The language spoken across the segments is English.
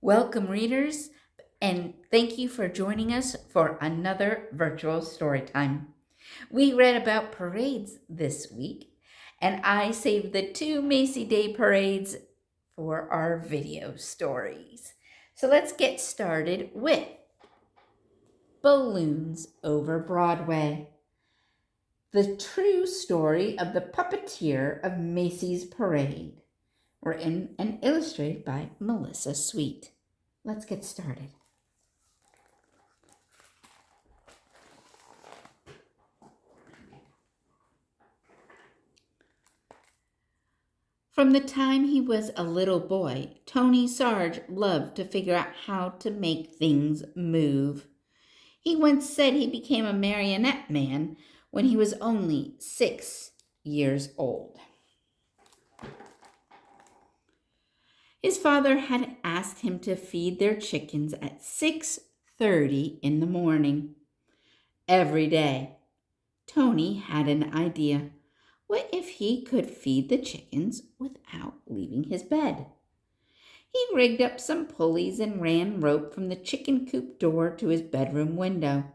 Welcome, readers, and thank you for joining us for another virtual story time. We read about parades this week, and I saved the two Macy Day parades for our video stories. So let's get started with Balloons Over Broadway. The true story of the puppeteer of Macy's parade, written and illustrated by Melissa Sweet. Let's get started. From the time he was a little boy, Tony Sarg loved to figure out how to make things move. He once said he became a marionette man when he was only 6 years old. His father had asked him to feed their chickens at 6:30 in the morning. Every day, Tony had an idea. What if he could feed the chickens without leaving his bed? He rigged up some pulleys and ran rope from the chicken coop door to his bedroom window.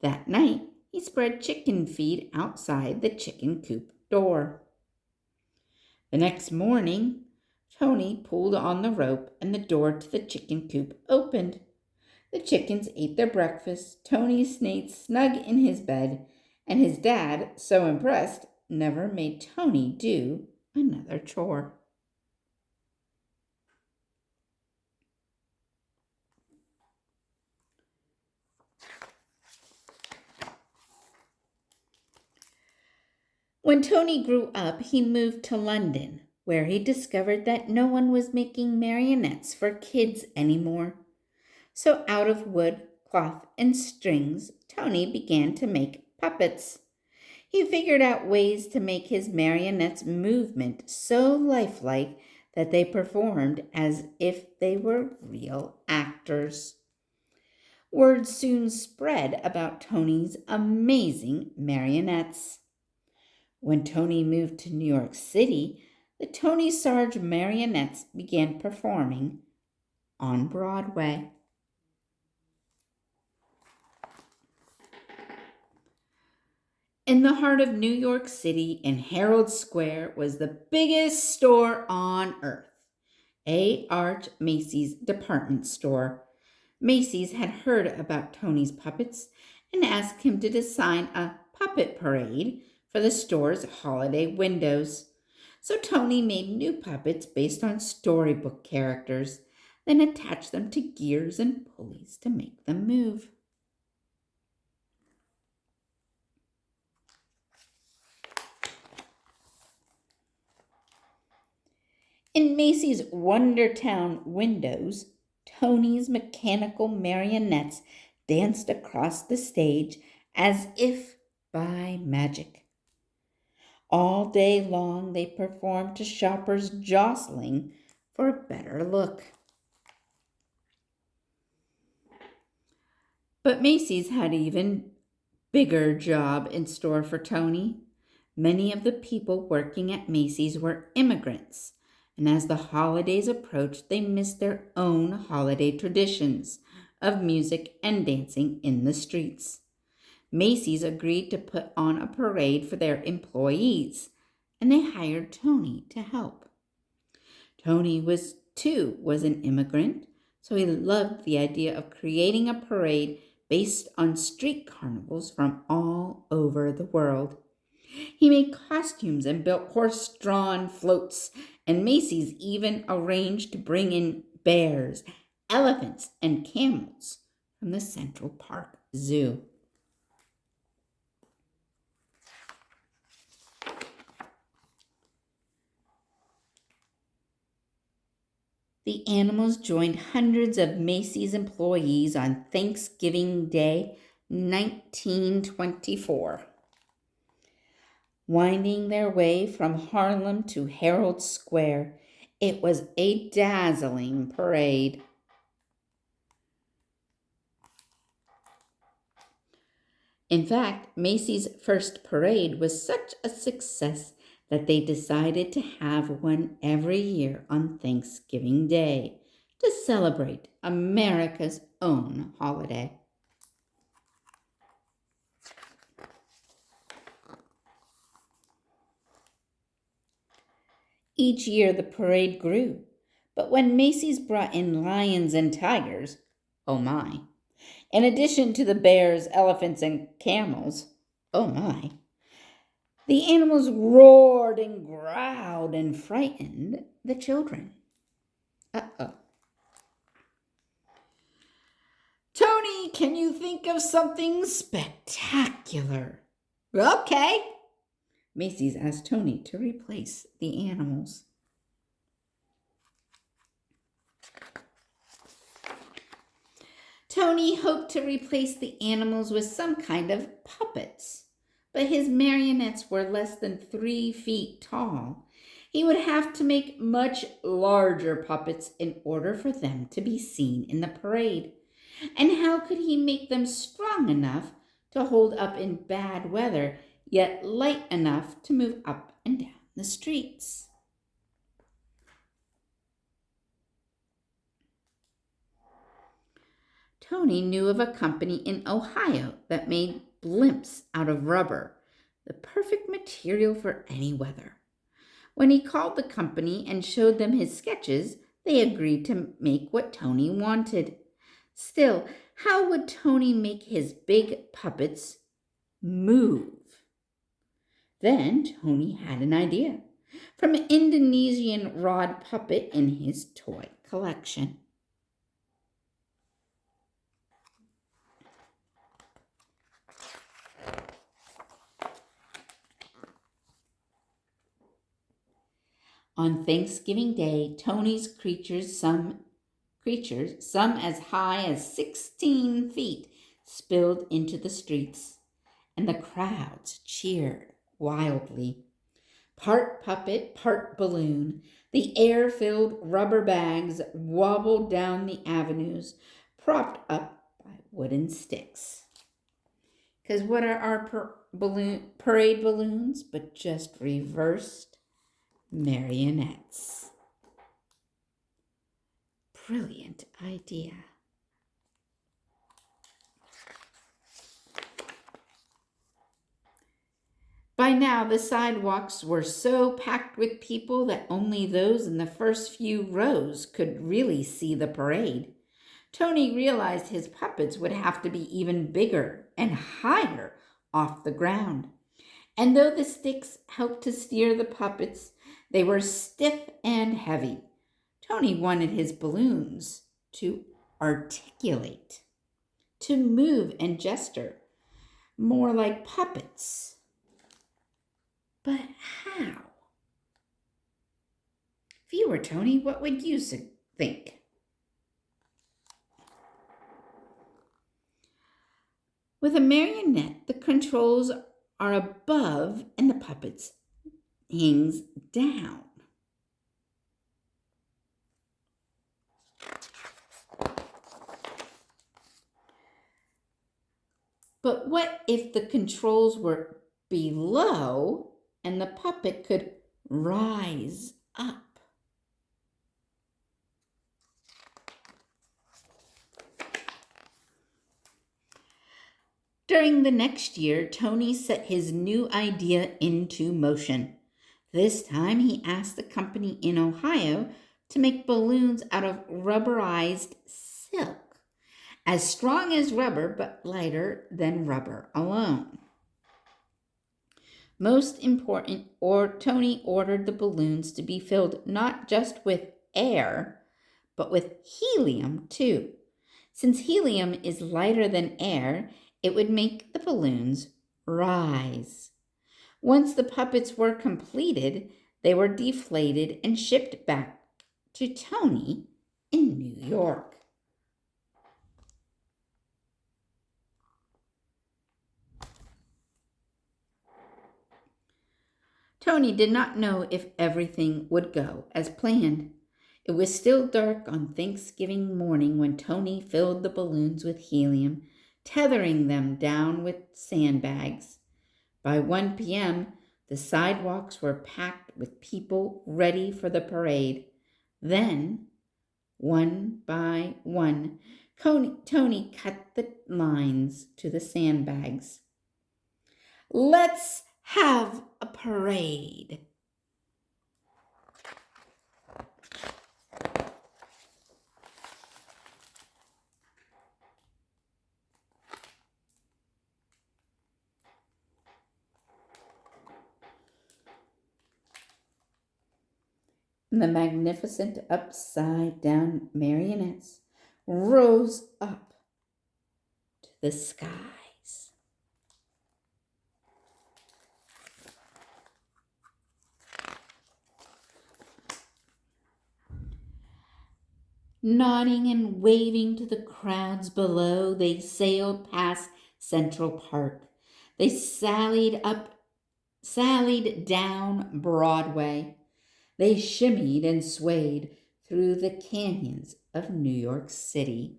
That night, he spread chicken feed outside the chicken coop door. The next morning, Tony pulled on the rope and the door to the chicken coop opened. The chickens ate their breakfast. Tony stayed snug in his bed, and his dad, so impressed, never made Tony do another chore. When Tony grew up, he moved to London, where he discovered that no one was making marionettes for kids anymore. So out of wood, cloth, and strings, Tony began to make puppets. He figured out ways to make his marionettes' movement so lifelike that they performed as if they were real actors. Word soon spread about Tony's amazing marionettes. When Tony moved to New York City, the Tony Sarg Marionettes began performing on Broadway. In the heart of New York City, in Herald Square, was the biggest store on earth, A. Macy's department store. Macy's had heard about Tony's puppets and asked him to design a puppet parade for the store's holiday windows. So Tony made new puppets based on storybook characters, then attached them to gears and pulleys to make them move. In Macy's Wondertown windows, Tony's mechanical marionettes danced across the stage as if by magic. All day long they performed to shoppers jostling for a better look. But Macy's had an even bigger job in store for Tony. Many of the people working at Macy's were immigrants, and as the holidays approached, they missed their own holiday traditions of music and dancing in the streets. Macy's agreed to put on a parade for their employees, and they hired Tony to help. Tony was an immigrant, so he loved the idea of creating a parade based on street carnivals from all over the world. He made costumes and built horse-drawn floats, and Macy's even arranged to bring in bears, elephants, and camels from the Central Park Zoo. The animals joined hundreds of Macy's employees on Thanksgiving Day, 1924. Winding their way from Harlem to Herald Square, it was a dazzling parade. In fact, Macy's first parade was such a success that they decided to have one every year on Thanksgiving Day to celebrate America's own holiday. Each year the parade grew, but when Macy's brought in lions and tigers, oh my, in addition to the bears, elephants, and camels, oh my, the animals roared and growled and frightened the children. Uh-oh. Tony, can you think of something spectacular? Okay. Macy's asked Tony to replace the animals. Tony hoped to replace the animals with some kind of puppets, but his marionettes were less than 3 feet tall. He would have to make much larger puppets in order for them to be seen in the parade. And how could he make them strong enough to hold up in bad weather, yet light enough to move up and down the streets? Tony knew of a company in Ohio that made blimps out of rubber, the perfect material for any weather. When he called the company and showed them his sketches, they agreed to make what Tony wanted. Still, how would Tony make his big puppets move? Then Tony had an idea from an Indonesian rod puppet in his toy collection. On Thanksgiving Day, Tony's creatures, some as high as 16 feet, spilled into the streets, and the crowds cheered wildly. Part puppet, part balloon, the air-filled rubber bags wobbled down the avenues, propped up by wooden sticks. Because what are our parade balloons but just reversed marionettes? Brilliant idea. By now, the sidewalks were so packed with people that only those in the first few rows could really see the parade. Tony realized his puppets would have to be even bigger and higher off the ground. And though the sticks helped to steer the puppets, they were stiff and heavy. Tony wanted his balloons to articulate, to move and gesture, more like puppets. But how? If you were Tony, what would you think? With a marionette, the controls are above and the puppets hangs down. But what if the controls were below and the puppet could rise up? During the next year, Tony set his new idea into motion. This time he asked the company in Ohio to make balloons out of rubberized silk, as strong as rubber but lighter than rubber alone. Most important, Tony ordered the balloons to be filled not just with air, but with helium too. Since helium is lighter than air, it would make the balloons rise. Once the puppets were completed, they were deflated and shipped back to Tony in New York. Tony did not know if everything would go as planned. It was still dark on Thanksgiving morning when Tony filled the balloons with helium, tethering them down with sandbags. By 1 p.m., the sidewalks were packed with people ready for the parade. Then, one by one, Tony cut the lines to the sandbags. Let's have a parade. The magnificent upside-down marionettes rose up to the skies. Nodding and waving to the crowds below, they sailed past Central Park. They sallied down Broadway. They shimmied and swayed through the canyons of New York City.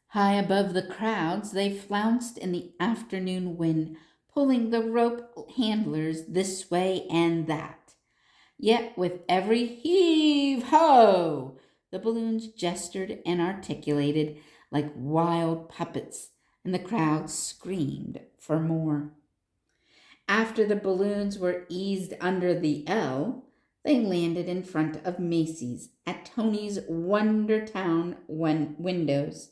High above the crowds, they flounced in the afternoon wind, pulling the rope handlers this way and that. Yet with every heave-ho, the balloons gestured and articulated like wild puppets, and the crowd screamed for more. After the balloons were eased under the L, they landed in front of Macy's at Tony's Wondertown windows.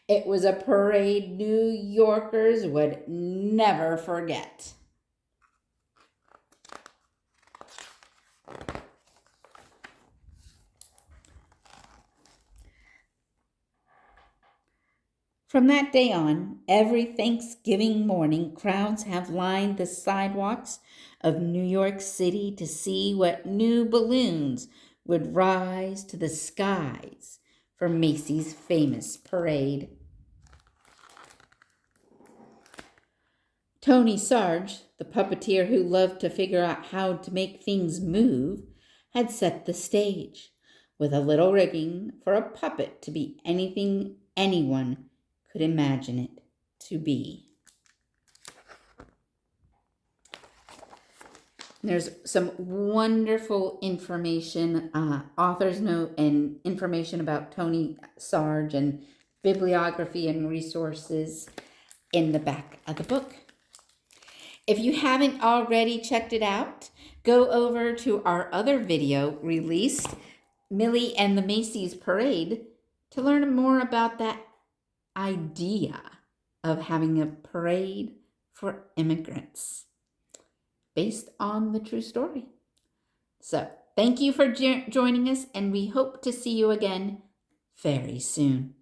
It was a parade New Yorkers would never forget. From that day on, every Thanksgiving morning, crowds have lined the sidewalks of New York City to see what new balloons would rise to the skies for Macy's famous parade. Tony Sarg, the puppeteer who loved to figure out how to make things move, had set the stage with a little rigging for a puppet to be anything anyone could imagine it to be. There's some wonderful information, author's note and information about Tony Sarg and bibliography and resources in the back of the book. If you haven't already checked it out, go over to our other video released, Millie and the Macy's Parade, to learn more about that idea of having a parade for immigrants based on the true story. So, thank you for joining us, and we hope to see you again very soon.